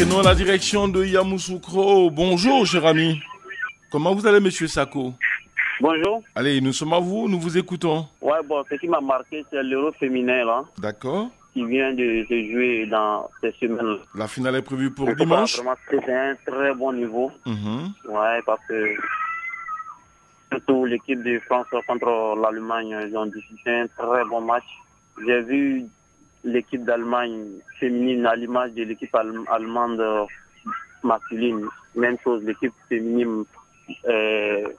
prenons la direction de Yamoussoukro. Bonjour, cher ami. Comment vous allez, monsieur Sako? Bonjour. Allez, nous sommes à vous, nous vous écoutons. Ouais, bon, ce qui m'a marqué, c'est l'Euro féminin, là. D'accord. Qui vient de se jouer dans ces semaines. La finale est prévue pour dimanche. Vraiment, c'est un très bon niveau. Ouais, parce que surtout l'équipe de France contre l'Allemagne, ils ont diffusé un très bon match. J'ai vu l'équipe d'Allemagne féminine à l'image de l'équipe allemande masculine. Même chose, l'équipe féminine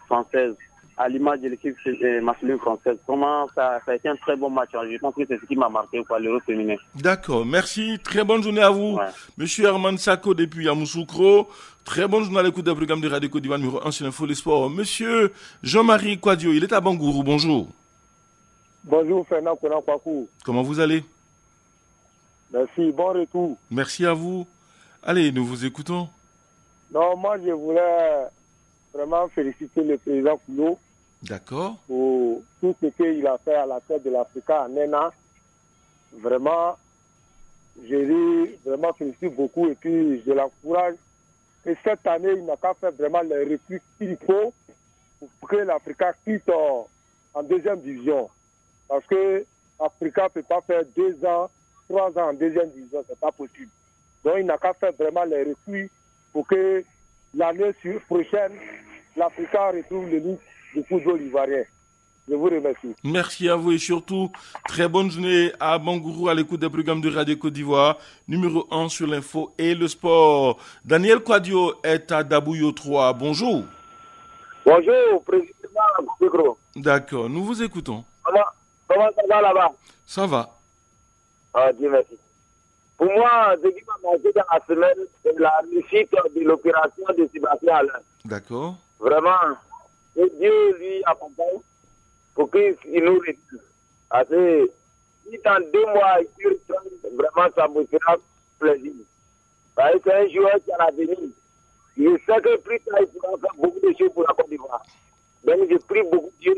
française à l'image de l'équipe masculine française. Comment ça a été un très bon match. Je pense que c'est ce qui m'a marqué, l'Euro féminin. D'accord, merci. Très bonne journée à vous. Ouais. Monsieur Herman Sako depuis Yamoussoukro. Très bonne journée à l'écoute des programmes de Radio Côte d'Ivoire numéro 1 sur l'Info des Sports. Monsieur Jean-Marie Kwadio, il est à Bangourou. Bonjour. Bonjour Fernand Konan-Kwakou. Comment vous allez? Merci, bon retour. Merci à vous. Allez, nous vous écoutons. Non, moi je voulais vraiment féliciter le président Koulou. D'accord. Pour tout ce qu'il a fait à la tête de l'Africa en un an. Vraiment, je lui vraiment félicite beaucoup et puis je l'encourage. Et cette année, il n'a qu'à faire vraiment les recrues qu'il faut pour que l'Africa quitte en deuxième division. Parce que l'Africa ne peut pas faire 2 ans, 3 ans en deuxième division, c'est pas possible. Donc il n'a qu'à faire vraiment les recrues pour que l'année prochaine, l'Africa retrouve le lit du football ivoirien. Je vous remercie. Merci à vous et surtout, très bonne journée à Bangourou à l'écoute des programmes de Radio Côte d'Ivoire, numéro 1 sur l'info et le sport. Daniel Kwadio est à Dabouyo 3. Bonjour. Bonjour, président. D'accord, nous vous écoutons. Comment ça va là-bas? Ça va. Ah, Dieu merci. Pour moi, ce qui m'a marqué dans la semaine, c'est la réussite de l'opération de Sébastien Alain. D'accord. Vraiment, que Dieu lui accompagne pour qu'il nous réussisse. Parce que si dans 2 mois, il reprend, vraiment, ça me fera plaisir. Parce que c'est un joueur qui a l'avenir. Je sais que plus tard, il pourra faire beaucoup de choses pour la Côte d'Ivoire. Donc, je prie beaucoup Dieu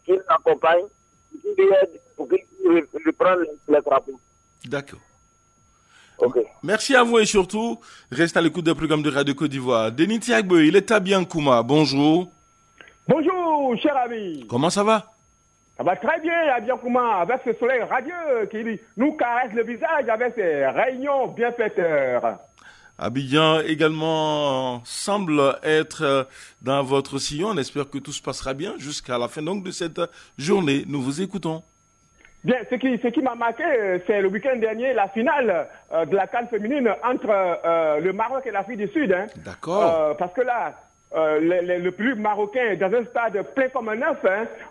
qu'il l'accompagne, qu'il aide pour qu'il reprenne les drapeaux. D'accord. Okay. Merci à vous et surtout, reste à l'écoute des programmes de Radio Côte d'Ivoire. Denis Tiagbe, il est à Biancouma. Bonjour. Bonjour, cher ami. Comment ça va? Ça va très bien à Biancouma, avec ce soleil radieux qui nous caresse le visage avec ses rayons bienfaiteurs. Abidjan également semble être dans votre sillon. On espère que tout se passera bien jusqu'à la fin donc de cette journée. Nous vous écoutons. Bien, ce qui m'a marqué, c'est le week-end dernier, la finale de la CAN féminine entre le Maroc et l'Afrique du Sud. Hein. D'accord. Parce que là, le public marocain, dans un stade plein comme un œuf,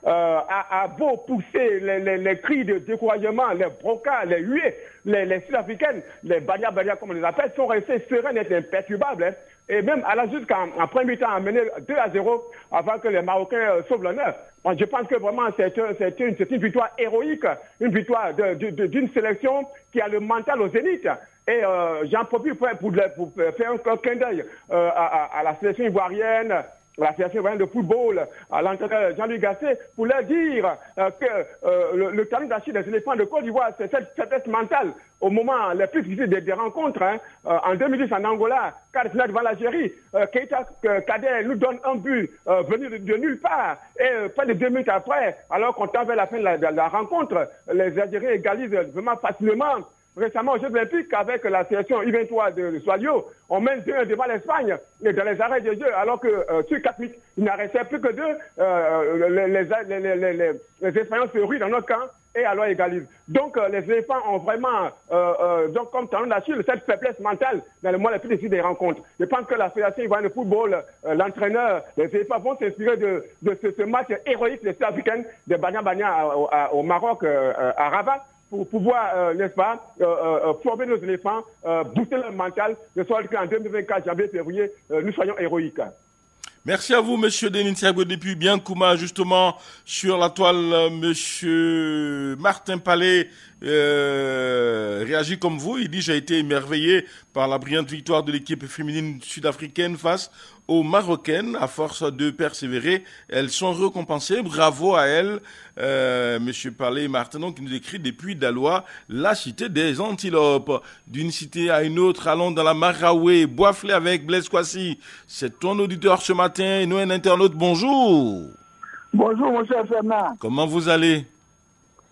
a beau pousser les cris de découragement, les brocas, les huées, les Sud-Africaines, les Bania comme on les appelle, sont restés sereines et imperturbables. Hein. Et même à la jusqu'en premier temps, à mener 2-0 avant que les Marocains sauvent l'honneur. Je pense que vraiment c'est une victoire héroïque, une victoire d'une sélection qui a le mental au zénith. Et j'en profite pour faire un clin d'œil à la sélection ivoirienne, la Fédération ivoirienne de football, à l'entraîneur Jean-Louis Gasset, pour leur dire que le talent d'Achille des éléphants de Côte d'Ivoire, c'est cette faiblesse mentale au moment les plus difficiles des rencontres. Hein. En 2010 en Angola, quart de finale devant l'Algérie, Keita Kader nous donne un but venu de nulle part. Et près de 2 minutes après, alors qu'on tend vers la fin de la rencontre, les Algériens égalisent vraiment facilement. Récemment aux Jeux Olympiques, avec la sélection U23 de Soalio, on mène 2-1 devant l'Espagne dans les arrêts de jeu, alors que sur 4 minutes, il n'en restait plus que 2. Les Espagnols se ruent dans notre camp et alors égalisent. Donc les éléphants ont vraiment, donc comme talon d'Achille, cette faiblesse mentale dans le mois les plus difficiles des rencontres. Je pense que la Fédération ivoirienne de football, l'entraîneur, les éléphants vont s'inspirer de ce match héroïque des Sud-Africaines de Bania au Maroc, à Rabat, pour pouvoir, n'est-ce pas, former nos éléphants, booster leur mental, de sorte qu'en 2024, janvier, février, nous soyons héroïques. Merci à vous, monsieur Denis Thiago depuis Biancouma, justement, sur la toile, monsieur Martin Palais réagit comme vous. Il dit, j'ai été émerveillé par la brillante victoire de l'équipe féminine sud-africaine face aux Marocaines. À force de persévérer, elles sont récompensées. Bravo à elles. Monsieur Palais Martin, donc, qui nous écrit depuis Daloa, la cité des antilopes. D'une cité à une autre, allons dans la Maraoué, Boisflé avec Blaise Kwasi. C'est ton auditeur ce matin et nous, un internaute. Bonjour. Bonjour, mon cher Fernand. Comment vous allez?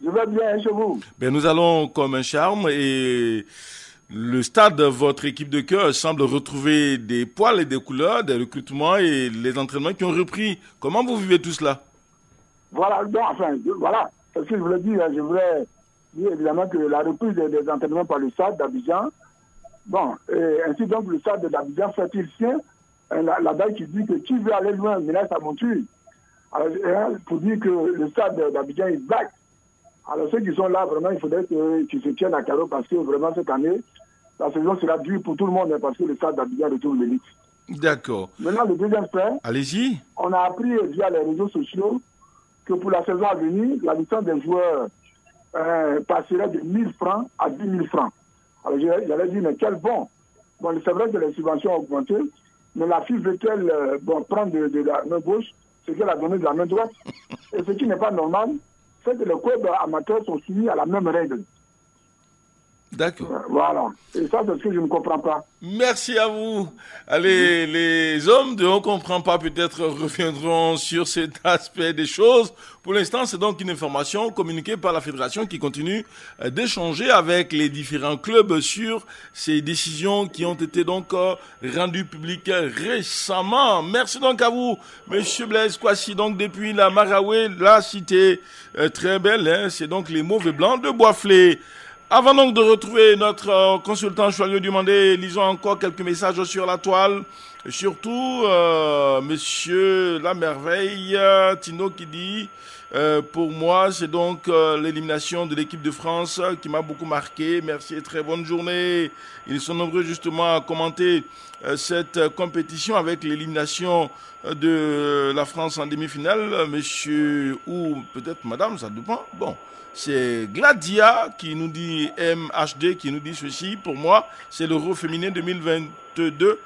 Je vais bien, chez vous. Ben, nous allons comme un charme et le stade, votre équipe de cœur, semble retrouver des poils et des couleurs, des recrutements et les entraînements qui ont repris. Comment vous vivez tout cela? Voilà, voilà. Ce que je voulais dire, je voulais dire évidemment que la reprise des entraînements par le stade d'Abidjan, bon, et ainsi donc le stade d'Abidjan fait-il sien la date qui dit que qui veut aller loin, mène sa monture. Alors, pour dire que le stade d'Abidjan est back. Alors ceux qui sont là, vraiment, il faudrait qu'ils se tiennent à carreau parce que vraiment cette année, la saison sera dure pour tout le monde parce que le stade d'Abidjan retrouve l'élite. D'accord. Maintenant, le deuxième fait, allez-y. On a appris via les réseaux sociaux que pour la saison à venir, la licence des joueurs passerait de 1 000 francs à 10 000 francs. Alors j'allais dire, mais quel bon. Bon, c'est vrai que les subventions ont augmenté, mais la fille veut-elle prendre de la main gauche ce qu'elle a donné de la main droite. Et ce qui n'est pas normal, c'est que les clubs amateurs sont soumis à la même règle. D'accord. Voilà. Et ça, c'est ce que je ne comprends pas. Merci à vous. Allez, les hommes de On ne comprend pas peut-être reviendront sur cet aspect des choses. Pour l'instant, c'est donc une information communiquée par la fédération qui continue d'échanger avec les différents clubs sur ces décisions qui ont été donc rendues publiques récemment. Merci donc à vous, monsieur Blaise Kwasi, donc depuis la Maraoué, la cité très belle, hein, c'est donc les Mauvais Blancs de Boisflé. Avant donc de retrouver notre consultant Choyot Dumandé, lisons encore quelques messages sur la toile. Surtout, monsieur La Merveille, Tino qui dit, pour moi, c'est donc l'élimination de l'équipe de France qui m'a beaucoup marqué. Merci et très bonne journée. Ils sont nombreux justement à commenter cette compétition avec l'élimination de la France en demi-finale. Monsieur ou peut-être madame, ça dépend. Bon. C'est Gladia qui nous dit, MHD qui nous dit ceci. Pour moi, c'est l'Euro féminin 2022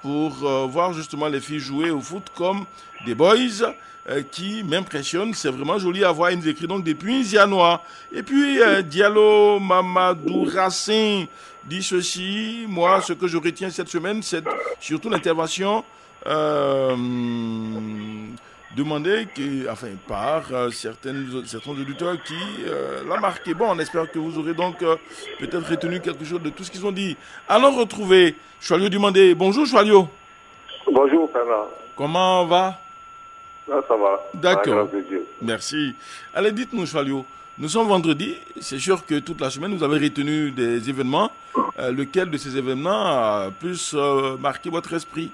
pour voir justement les filles jouer au foot comme des boys qui m'impressionnent. C'est vraiment joli à voir. Il nous écrit donc depuis Zianois. Et puis Diallo Mamadou Racine dit ceci. Moi, ce que je retiens cette semaine, c'est surtout l'intervention demandé par certains auditeurs qui l'a marqué. Bon, on espère que vous aurez donc peut-être retenu quelque chose de tout ce qu'ils ont dit. Allons retrouver Choyot Dumandé. Bonjour Choyot. Bonjour Fernand. Comment va? Ça va. D'accord. Merci. Allez, dites-nous Choyot. Nous sommes vendredi. C'est sûr que toute la semaine, vous avez retenu des événements. Lequel de ces événements a plus marqué votre esprit?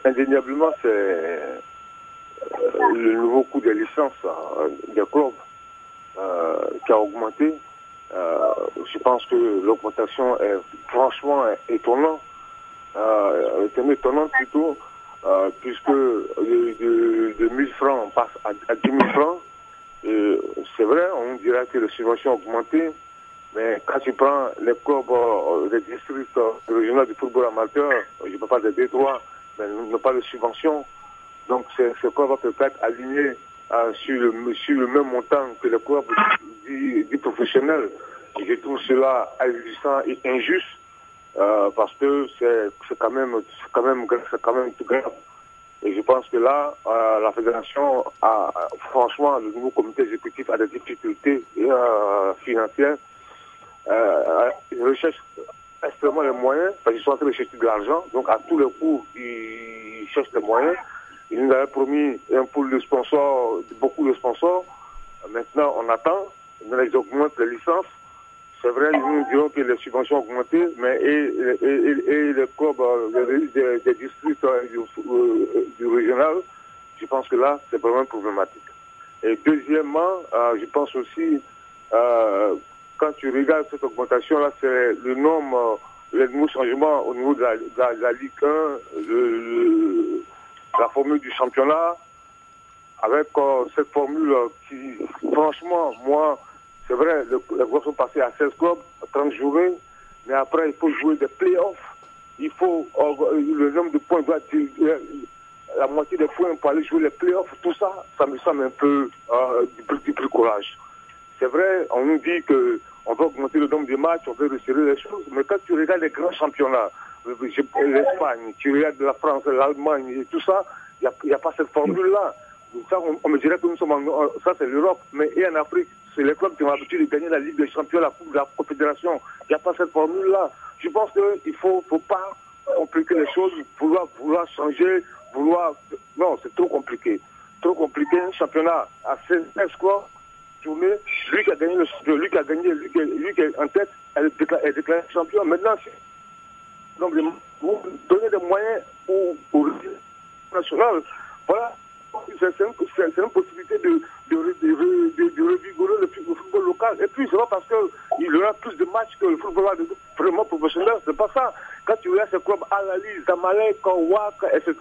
Indéniablement, c'est le nouveau coût des licences des clubs qui a augmenté. Je pense que l'augmentation est franchement étonnante. Étonnante plutôt, puisque de 1 000 francs on passe à 10 000 francs. C'est vrai, on dirait que les subventions ont augmenté, mais quand tu prends les clubs des districts régionaux du football amateur, je ne peux pas des détroits, mais n'ont pas de subvention. Donc, ces clubs vont peut-être aligner sur le même montant que les clubs dits professionnels. Et je trouve cela ahurissant et injuste parce que c'est quand même tout grave. Et je pense que là, la fédération franchement, le nouveau comité exécutif a des difficultés financières. Ils recherchent extrêmement les moyens, parce qu'ils sont en train de chercher de l'argent, donc à tous les coups, ils cherchent les moyens. Ils nous avaient promis un pool de sponsors, beaucoup de sponsors. Maintenant, on attend, ils augmentent les licences. C'est vrai, nous nous dirons que les subventions ont augmenté, mais et les clubs des districts du régional, je pense que là, c'est vraiment problématique. Et deuxièmement, je pense aussi, quand tu regardes cette augmentation-là, c'est le nombre les nouveaux changements au niveau de la Ligue 1, la formule du championnat, avec cette formule qui, franchement, moi, c'est vrai, les joueurs sont passés à 16 clubs, 30 journées, mais après, il faut jouer des play-offs. Il faut, le nombre de points doit être la moitié des points pour aller jouer les play-offs. Tout ça, ça me semble un peu du plus courage. C'est vrai, on nous dit qu'on veut augmenter le nombre de matchs, on veut resserrer les choses, mais quand tu regardes les grands championnats, l'Espagne, tu regardes la France, l'Allemagne et tout ça, il n'y a pas cette formule-là. Ça, on me dirait que nous sommes ça c'est l'Europe, mais et en Afrique, c'est les clubs qui ont l'habitude de gagner la Ligue des Champions, la Coupe de la Confédération. Il n'y a pas cette formule-là. Je pense qu'il ne faut pas compliquer les choses, vouloir changer, non, c'est trop compliqué. Trop compliqué, un championnat à 16 scores, tourné, lui qui a gagné le champion, lui qui est en tête, elle est déclarée champion. Maintenant, donc, vous donnez des moyens au national. Voilà. C'est une possibilité de revigorer le football local. Et puis, c'est pas parce qu'il y aura plus de matchs que le football vraiment professionnel. C'est pas ça. Quand tu regardes ces clubs Al-Ali, Zamalek, Wak, etc.,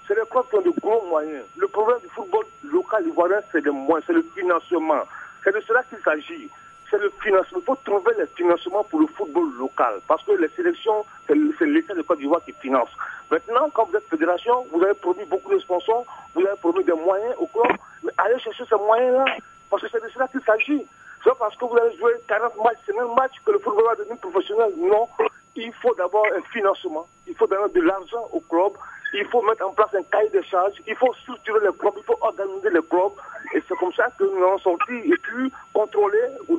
c'est des clubs qui ont de gros moyens. Le problème du football local ivoirien, c'est les moyens, c'est le financement. C'est de cela qu'il s'agit. C'est le financement. Il faut trouver les financements pour le football local. Parce que les sélections, c'est l'État de Côte d'Ivoire qui finance. Maintenant, quand vous êtes fédération, vous avez promis beaucoup de sponsors, vous avez promis des moyens au club, mais allez chercher ces moyens-là. Parce que c'est de cela qu'il s'agit. C'est pas parce que vous allez jouer 40 matchs, 50 matchs que le football va devenir professionnel. Non. Il faut d'abord un financement. Il faut donner de l'argent au club. Il faut mettre en place un cahier de charges. Il faut structurer les clubs. Il faut organiser les clubs. Et c'est comme ça que nous allons sortir et puis contrôler. Vous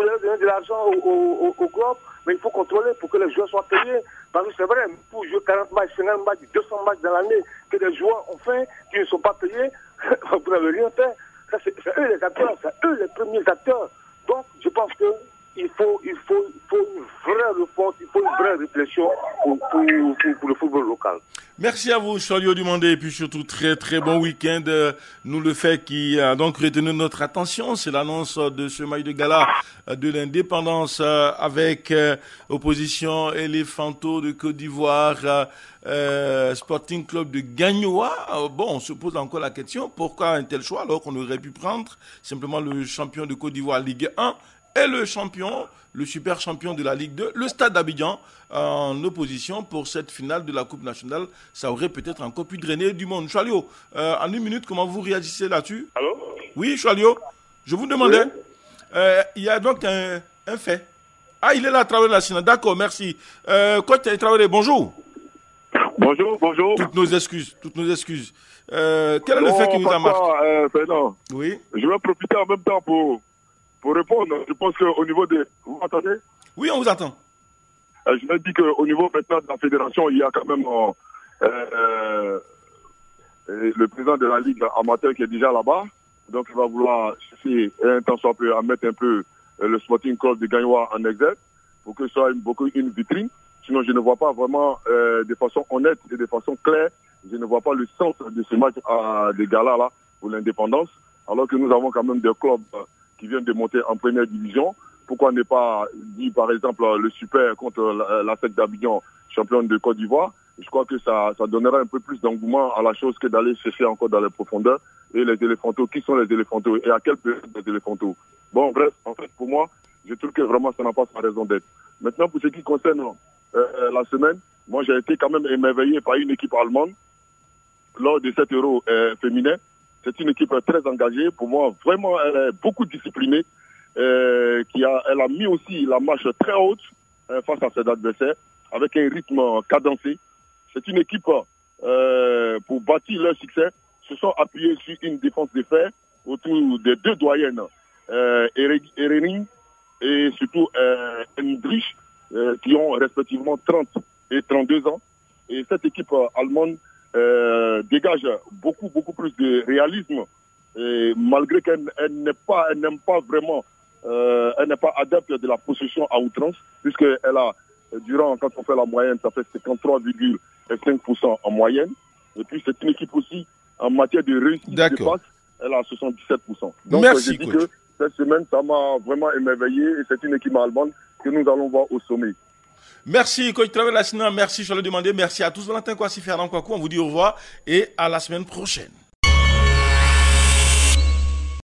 allez donner de l'argent au club, mais il faut contrôler pour que les joueurs soient payés. Parce que c'est vrai, pour jouer 40 matchs, 50 matchs, 200 matchs dans l'année, que des joueurs ont fait, qui ne sont pas payés, vous n'avez rien fait. Ça, c'est eux les acteurs, c'est eux les premiers acteurs. Donc, je pense qu'il faut une vraie réponse, il faut une vraie réflexion pour le football local. Merci à vous, Cholio Dumandé, et puis surtout très très bon week-end. Nous, le fait qui a donc retenu notre attention, c'est l'annonce de ce match de gala de l'indépendance avec opposition Éléphanto de Côte d'Ivoire, Sporting Club de Gagnoa. Bon, on se pose encore la question, pourquoi un tel choix alors qu'on aurait pu prendre simplement le champion de Côte d'Ivoire Ligue 1 et le super champion de la Ligue 2, le Stade d'Abidjan, en opposition pour cette finale de la Coupe nationale. Ça aurait peut-être encore pu drainer du monde. Cholio, en une minute, comment vous réagissez là-dessus? Allô? Oui, Cholio, je vous demandais. Oui. Il y a donc un fait. Ah, il est là à travers la Chine. D'accord, merci. Coach Traoré, bonjour. Bonjour. Toutes nos excuses. Quel est le fait qui nous a marqué? Non. Oui. Je vais profiter en même temps pour répondre. Je pense qu'au niveau des... Vous m'entendez? Oui, on vous entend. Je me dis qu'au niveau maintenant de la fédération, il y a quand même le président de la Ligue amateur qui est déjà là-bas. Donc, il va vouloir chercher un temps soit peu à mettre un peu le Sporting Club de Gagnoa en exergue pour que ce soit une vitrine. Sinon, je ne vois pas vraiment de façon honnête et de façon claire, je ne vois pas le sens de ce match de gala là pour l'indépendance. Alors que nous avons quand même des clubs qui viennent de monter en première division. Pourquoi ne pas dire, par exemple, le Super contre la SEC d'Abidjan, championne de Côte d'Ivoire? Je crois que ça donnera un peu plus d'engouement à la chose que d'aller chercher encore dans les profondeurs. Et les éléphantos, qui sont les éléphantos et à quelle période les éléphantos? Bon, bref, en fait, pour moi, je trouve que vraiment ça n'a pas sa raison d'être. Maintenant, pour ce qui concerne la semaine, moi j'ai été quand même émerveillé par une équipe allemande lors de cet Euro féminin. C'est une équipe très engagée. Pour moi, vraiment, elle est beaucoup disciplinée. Elle a mis aussi la marche très haute face à ses adversaires, avec un rythme cadencé. C'est une équipe, pour bâtir leur succès, se sont appuyés sur une défense de fer autour des deux doyennes, Erering et surtout Hendrich, qui ont respectivement 30 et 32 ans. Et cette équipe allemande dégage beaucoup plus de réalisme, et malgré qu'elle n'aime pas vraiment, elle n'est pas adepte de la possession à outrance, puisqu'elle a, quand on fait la moyenne, ça fait 53,5% en moyenne. Et puis c'est une équipe aussi, en matière de réussite de passe, elle a 77%. Donc merci, je dis que cette semaine, ça m'a vraiment émerveillé, et c'est une équipe allemande que nous allons voir au sommet. Merci, coach Travel Lassina. Merci, je le demandais. Merci à tous. Valentin Kwasi, Fernand Kwaku. On vous dit au revoir et à la semaine prochaine.